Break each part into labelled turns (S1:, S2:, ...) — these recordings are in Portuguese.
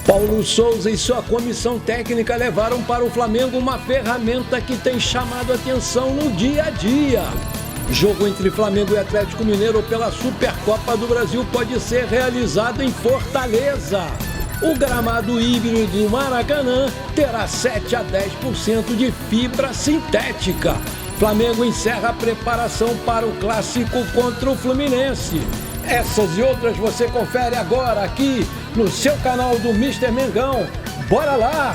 S1: Paulo Souza e sua comissão técnica levaram para o Flamengo uma ferramenta que tem chamado a atenção no dia a dia. Jogo entre Flamengo e Atlético Mineiro pela Supercopa do Brasil pode ser realizado em Fortaleza. O gramado híbrido do Maracanã terá 7 a 10% de fibra sintética. Flamengo encerra a preparação para o clássico contra o Fluminense. Essas e outras você confere agora aqui no seu canal do Mr. Mengão. Bora lá!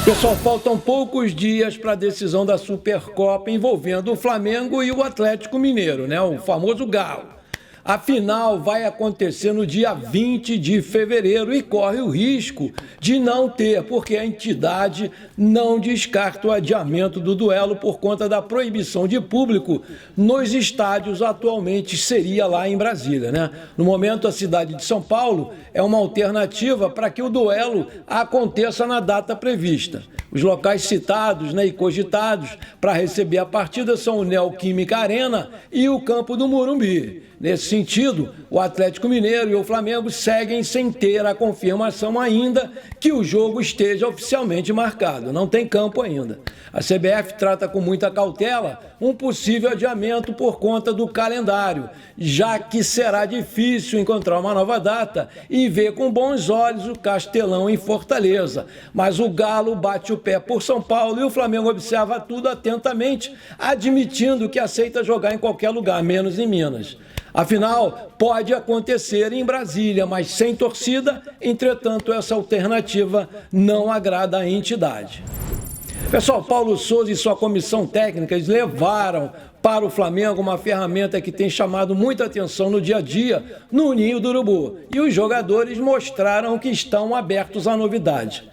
S1: Pessoal, faltam poucos dias para a decisão da Supercopa envolvendo o Flamengo e o Atlético Mineiro, né? O famoso Galo. A final vai acontecer no dia 20 de fevereiro e corre o risco de não ter, porque a entidade não descarta o adiamento do duelo por conta da proibição de público nos estádios, atualmente seria lá em Brasília, né? No momento, a cidade de São Paulo é uma alternativa para que o duelo aconteça na data prevista. Os locais citados, né, e cogitados para receber a partida são o Neoquímica Arena e o Campo do Morumbi. Nesse sentido, o Atlético Mineiro e o Flamengo seguem sem ter a confirmação ainda que o jogo esteja oficialmente marcado. Não tem campo ainda. A CBF trata com muita cautela um possível adiamento por conta do calendário, já que será difícil encontrar uma nova data e ver com bons olhos o Castelão em Fortaleza. Mas o Galo bate o pé por São Paulo e o Flamengo observa tudo atentamente, admitindo que aceita jogar em qualquer lugar, menos em Minas. Afinal, pode acontecer em Brasília, mas sem torcida, entretanto, essa alternativa não agrada à entidade. Pessoal, Paulo Souza e sua comissão técnica levaram para o Flamengo uma ferramenta que tem chamado muita atenção no dia a dia no Ninho do Urubu. E os jogadores mostraram que estão abertos à novidade.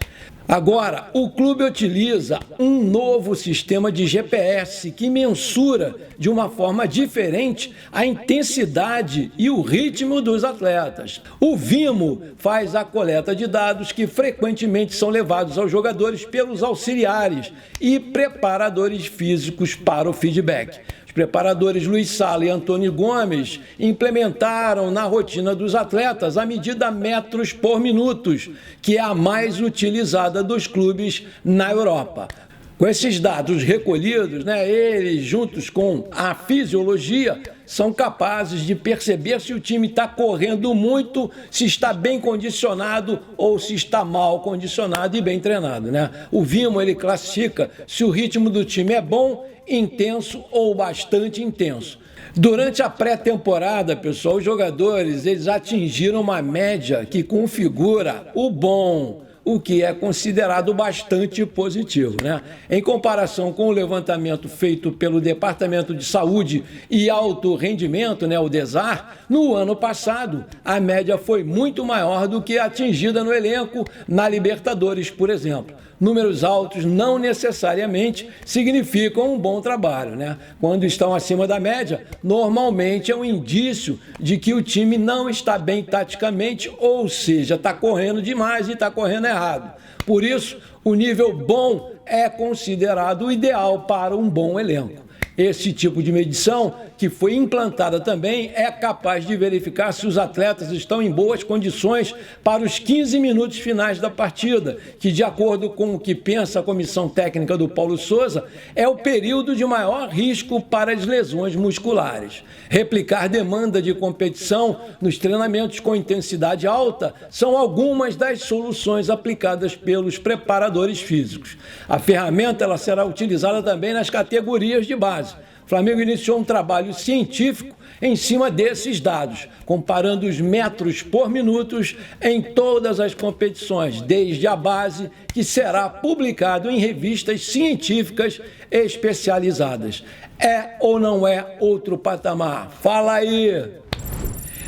S1: Agora, o clube utiliza um novo sistema de GPS que mensura de uma forma diferente a intensidade e o ritmo dos atletas. O Vimo faz a coleta de dados que frequentemente são levados aos jogadores pelos auxiliares e preparadores físicos para o feedback. Os preparadores Luiz Sala e Antônio Gomes implementaram na rotina dos atletas a medida metros por minutos, que é a mais utilizada dos clubes na Europa. Com esses dados recolhidos, né, eles, juntos com a fisiologia, são capazes de perceber se o time está correndo muito, se está bem condicionado ou se está mal condicionado e bem treinado, né? O Vimo, ele classifica se o ritmo do time é bom, intenso ou bastante intenso. Durante a pré-temporada, pessoal, os jogadores eles atingiram uma média que configura o bom, o que é considerado bastante positivo, né? Em comparação com o levantamento feito pelo Departamento de Saúde e Alto Rendimento, né, o DESAR, no ano passado, a média foi muito maior do que atingida no elenco na Libertadores, por exemplo. Números altos não necessariamente significam um bom trabalho, né? Quando estão acima da média, normalmente é um indício de que o time não está bem taticamente, ou seja, está correndo demais e está correndo errado. Por isso, o nível bom é considerado o ideal para um bom elenco. Esse tipo de medição, que foi implantada também, é capaz de verificar se os atletas estão em boas condições para os 15 minutos finais da partida, que, de acordo com o que pensa a comissão técnica do Paulo Souza, é o período de maior risco para as lesões musculares. Replicar demanda de competição nos treinamentos com intensidade alta são algumas das soluções aplicadas pelos preparadores físicos. A ferramenta ela será utilizada também nas categorias de base. O Flamengo iniciou um trabalho científico em cima desses dados, comparando os metros por minutos em todas as competições, desde a base, que será publicado em revistas científicas especializadas. É ou não é outro patamar? Fala aí!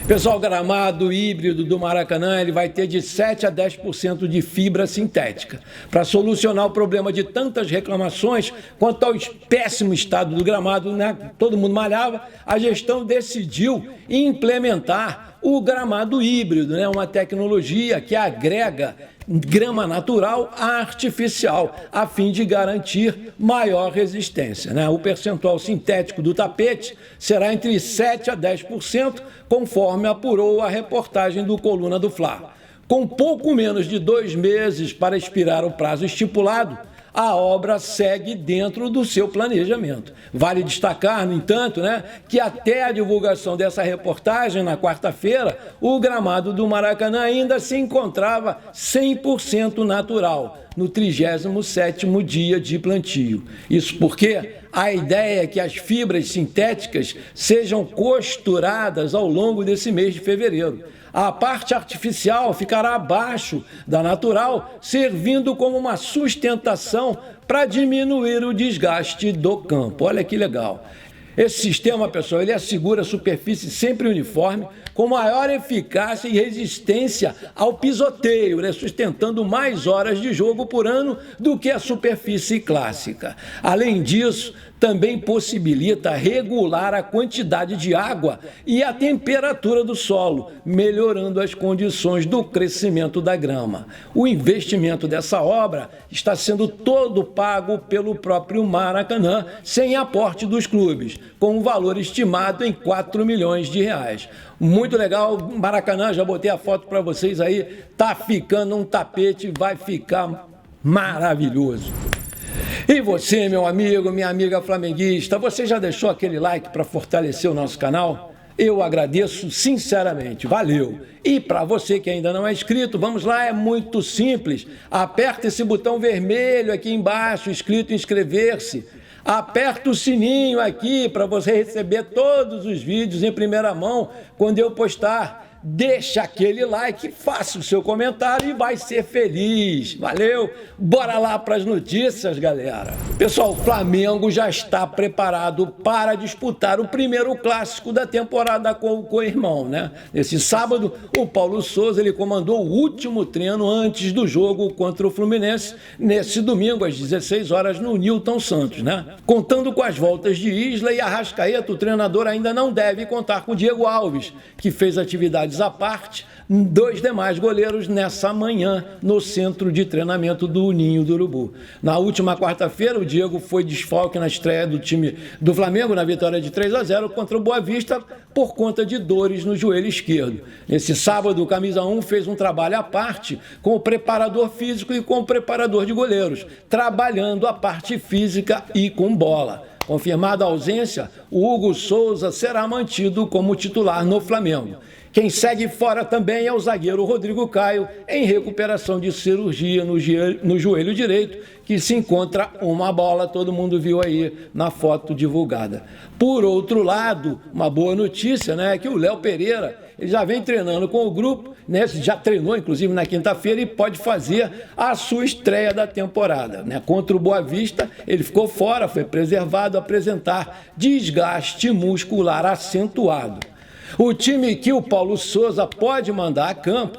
S1: Pessoal, o gramado híbrido do Maracanã ele vai ter de 7 a 10% de fibra sintética. Para solucionar o problema de tantas reclamações quanto ao péssimo estado do gramado, né? Todo mundo malhava, a gestão decidiu implementar o gramado híbrido, né? Uma tecnologia que agrega grama natural a artificial, a fim de garantir maior resistência, né? O percentual sintético do tapete será entre 7 a 10%, conforme apurou a reportagem do Coluna do Fla. Com pouco menos de 2 meses para expirar o prazo estipulado, a obra segue dentro do seu planejamento. Vale destacar, no entanto, que até a divulgação dessa reportagem na quarta-feira, o gramado do Maracanã ainda se encontrava 100% natural, no 37º dia de plantio. Isso porque a ideia é que as fibras sintéticas sejam costuradas ao longo desse mês de fevereiro. A parte artificial ficará abaixo da natural, servindo como uma sustentação para diminuir o desgaste do campo. Olha que legal. Esse sistema, pessoal, ele assegura a superfície sempre uniforme, com maior eficácia e resistência ao pisoteio, sustentando mais horas de jogo por ano do que a superfície clássica. Além disso, também possibilita regular a quantidade de água e a temperatura do solo, melhorando as condições do crescimento da grama. O investimento dessa obra está sendo todo pago pelo próprio Maracanã, sem aporte dos clubes, com um valor estimado em R$4 milhões. Muito legal, Maracanã, já botei a foto para vocês aí, tá ficando um tapete, vai ficar maravilhoso. E você, meu amigo, minha amiga flamenguista, você já deixou aquele like para fortalecer o nosso canal? Eu agradeço sinceramente, valeu! E para você que ainda não é inscrito, vamos lá, é muito simples. Aperta esse botão vermelho aqui embaixo, escrito inscrever-se. Aperta o sininho aqui para você receber todos os vídeos em primeira mão quando eu postar. Deixa aquele like, faça o seu comentário e vai ser feliz. Valeu? Bora lá para as notícias, galera. Pessoal, o Flamengo já está preparado para disputar o primeiro clássico da temporada com o co-irmão, Nesse sábado, o Paulo Souza ele comandou o último treino antes do jogo contra o Fluminense, nesse domingo às 16 horas no Newton Santos, Contando com as voltas de Isla e Arrascaeta, o treinador ainda não deve contar com Diego Alves, que fez atividades à parte, 2 demais goleiros nessa manhã no centro de treinamento do Ninho do Urubu. Na última quarta-feira, o Diego foi desfalque na estreia do time do Flamengo na vitória de 3-0 contra o Boa Vista por conta de dores no joelho esquerdo. Nesse sábado, o Camisa 1 fez um trabalho à parte com o preparador físico e com o preparador de goleiros, trabalhando a parte física e com bola. Confirmada a ausência, o Hugo Souza será mantido como titular no Flamengo. Quem segue fora também é o zagueiro Rodrigo Caio, em recuperação de cirurgia no joelho direito, que se encontra uma bola, todo mundo viu aí na foto divulgada. Por outro lado, uma boa notícia, é que o Léo Pereira ele já vem treinando com o grupo, já treinou inclusive na quinta-feira e pode fazer a sua estreia da temporada. Contra o Boa Vista, ele ficou fora, foi preservado, apresentar desgaste muscular acentuado. O time que o Paulo Souza pode mandar a campo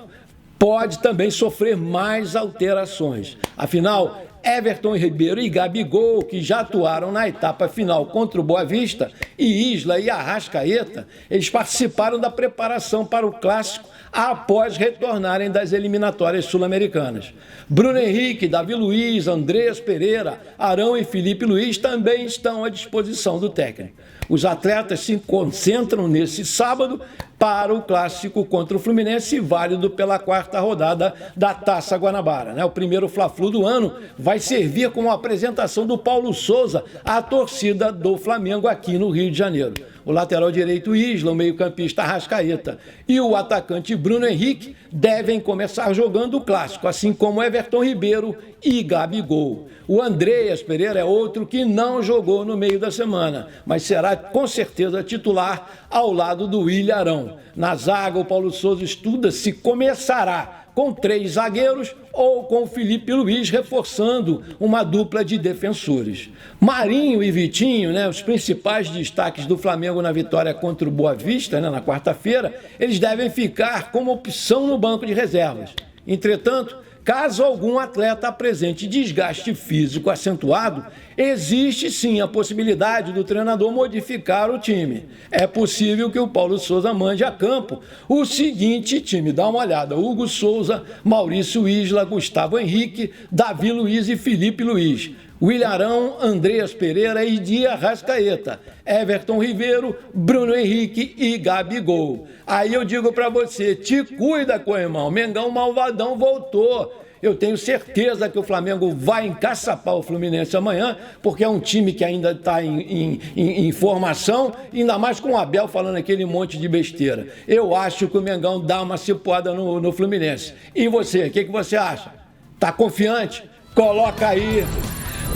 S1: pode também sofrer mais alterações. Afinal, Everton Ribeiro e Gabigol, que já atuaram na etapa final contra o Boa Vista, e Isla e Arrascaeta, eles participaram da preparação para o clássico após retornarem das eliminatórias sul-americanas. Bruno Henrique, Davi Luiz, Andrés Pereira, Arão e Felipe Luiz também estão à disposição do técnico. Os atletas se concentram nesse sábado para o clássico contra o Fluminense, válido pela 4ª rodada da Taça Guanabara. O primeiro Fla-Flu do ano vai servir como apresentação do Paulo Souza à torcida do Flamengo aqui no Rio de Janeiro. O lateral direito Isla, o meio-campista Arrascaeta e o atacante Bruno Henrique devem começar jogando o clássico, assim como Everton Ribeiro e Gabigol. O Andrés Pereira é outro que não jogou no meio da semana, mas será com certeza titular ao lado do Willian Arão. Na zaga, o Paulo Souza estuda se começará com 3 zagueiros ou com Felipe Luiz reforçando uma dupla de defensores. Marinho e Vitinho, os principais destaques do Flamengo na vitória contra o Boa Vista, na quarta-feira, eles devem ficar como opção no banco de reservas. Entretanto, caso algum atleta apresente desgaste físico acentuado, existe sim a possibilidade do treinador modificar o time. É possível que o Paulo Souza mande a campo o seguinte time, dá uma olhada: Hugo Souza, Maurício Isla, Gustavo Henrique, Davi Luiz e Felipe Luiz. William Arão, Andreas Pereira e Di Arrascaeta, Everton Ribeiro, Bruno Henrique e Gabigol. Aí eu digo para você, te cuida, Coimão, Mengão malvadão voltou. Eu tenho certeza que o Flamengo vai encaçapar o Fluminense amanhã, porque é um time que ainda está em formação, ainda mais com o Abel falando aquele monte de besteira. Eu acho que o Mengão dá uma cipuada no Fluminense. E você, o que você acha? Tá confiante? Coloca aí.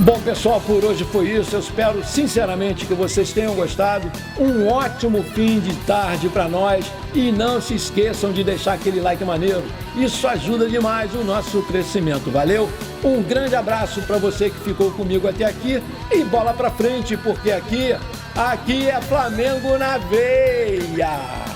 S1: Bom, pessoal, por hoje foi isso. Eu espero sinceramente que vocês tenham gostado. Um ótimo fim de tarde para nós. E não se esqueçam de deixar aquele like maneiro. Isso ajuda demais o nosso crescimento. Valeu? Um grande abraço para você que ficou comigo até aqui. E bola para frente, porque aqui é Flamengo na veia.